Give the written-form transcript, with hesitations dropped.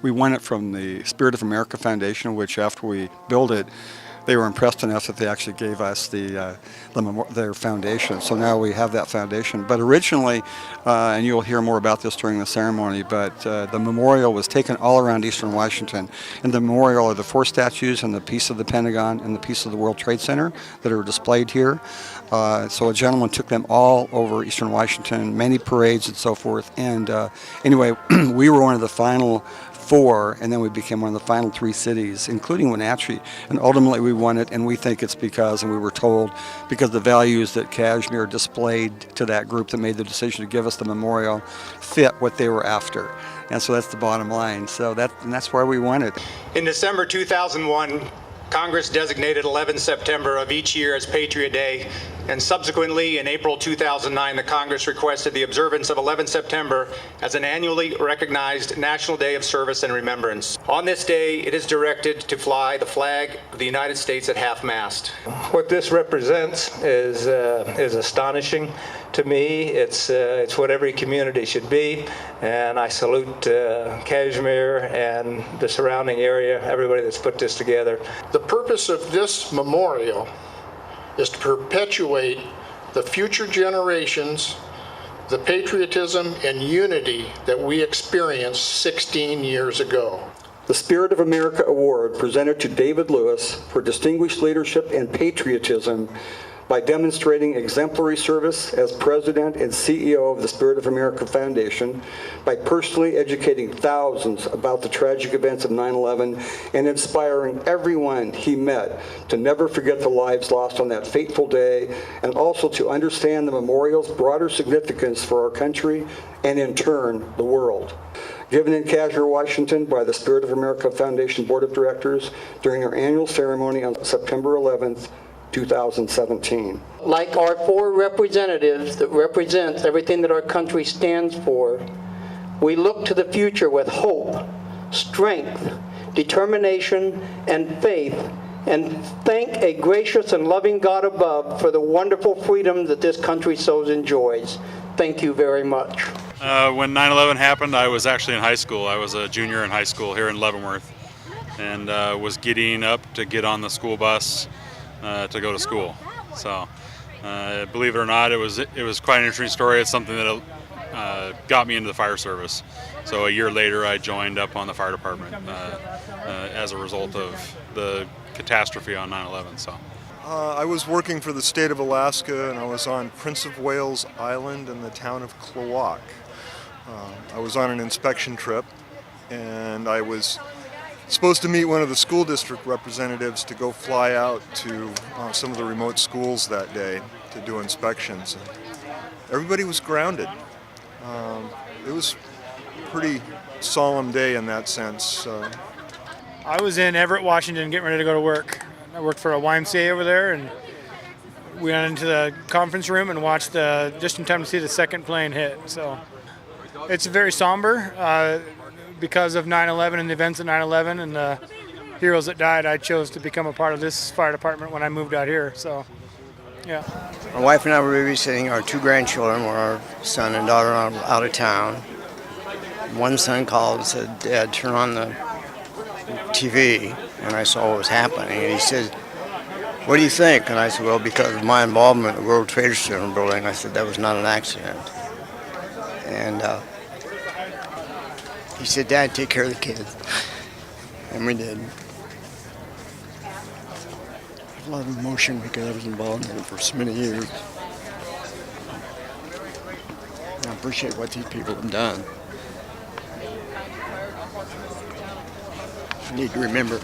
We won it from the Spirit of America Foundation, which after we built it, they were impressed enough that they actually gave us their foundation. So now we have that foundation. But originally, and you'll hear more about this during the ceremony, but the memorial was taken all around Eastern Washington. And the memorial are the 4 statues and the piece of the Pentagon and the piece of the World Trade Center that are displayed here. So a gentleman took them all over Eastern Washington, many parades and so forth. And anyway, we were one of the final 4, and then we became one of the final 3 cities, including Wenatchee. And ultimately we won it, and we think it's because, and we were told, because the values that Cashmere displayed to that group that made the decision to give us the memorial fit what they were after. And so that's the bottom line. So that's why we won it. In December 2001, Congress designated 11 September of each year as Patriot Day, and subsequently in April 2009, the Congress requested the observance of 11 September as an annually recognized National Day of Service and Remembrance. On this day, it is directed to fly the flag of the United States at half-mast. What this represents is astonishing to me. It's what every community should be, and I salute Cashmere and the surrounding area, everybody that's put this together. The purpose of this memorial is to perpetuate the future generations, the patriotism and unity that we experienced 16 years ago. The Spirit of America Award presented to David Lewis for distinguished leadership and patriotism by demonstrating exemplary service as President and CEO of the Spirit of America Foundation, by personally educating thousands about the tragic events of 9/11 and inspiring everyone he met to never forget the lives lost on that fateful day, and also to understand the memorial's broader significance for our country and in turn the world. Given in Cashmere, Washington by the Spirit of America Foundation Board of Directors during their annual ceremony on September 11th, 2017. Like our 4 representatives that represent everything that our country stands for, we look to the future with hope, strength, determination, and faith, and thank a gracious and loving God above for the wonderful freedom that this country so enjoys. Thank you very much. When 9/11 happened, I was actually in high school. I was a junior in high school here in Leavenworth, and was getting up to get on the school bus to go to school. So, believe it or not, it was quite an interesting story. It's something that got me into the fire service. So a year later, I joined up on the fire department as a result of the catastrophe on 9/11. So. I was working for the state of Alaska, and I was on Prince of Wales Island in the town of Klawock. I was on an inspection trip, and I was supposed to meet one of the school district representatives to go fly out to some of the remote schools that day to do inspections. And everybody was grounded. It was a pretty solemn day in that sense. I was in Everett, Washington, getting ready to go to work. I worked for a YMCA over there, and we went into the conference room and watched just in time to see the second plane hit. So it's very somber. Because of 9/11 and the events of 9/11 and the heroes that died, I chose to become a part of this fire department when I moved out here. So, yeah. My wife and I were babysitting our 2 grandchildren, where our son and daughter are out of town. One son called and said, "Dad, turn on the TV." And I saw what was happening, and he said, "What do you think?" And I said, "Well, because of my involvement in the World Trade Center building," I said, "that was not an accident." And he said, "Dad, take care of the kids." And we did. A lot of emotion because I was involved in it for so many years. I appreciate what these people have done. I need to remember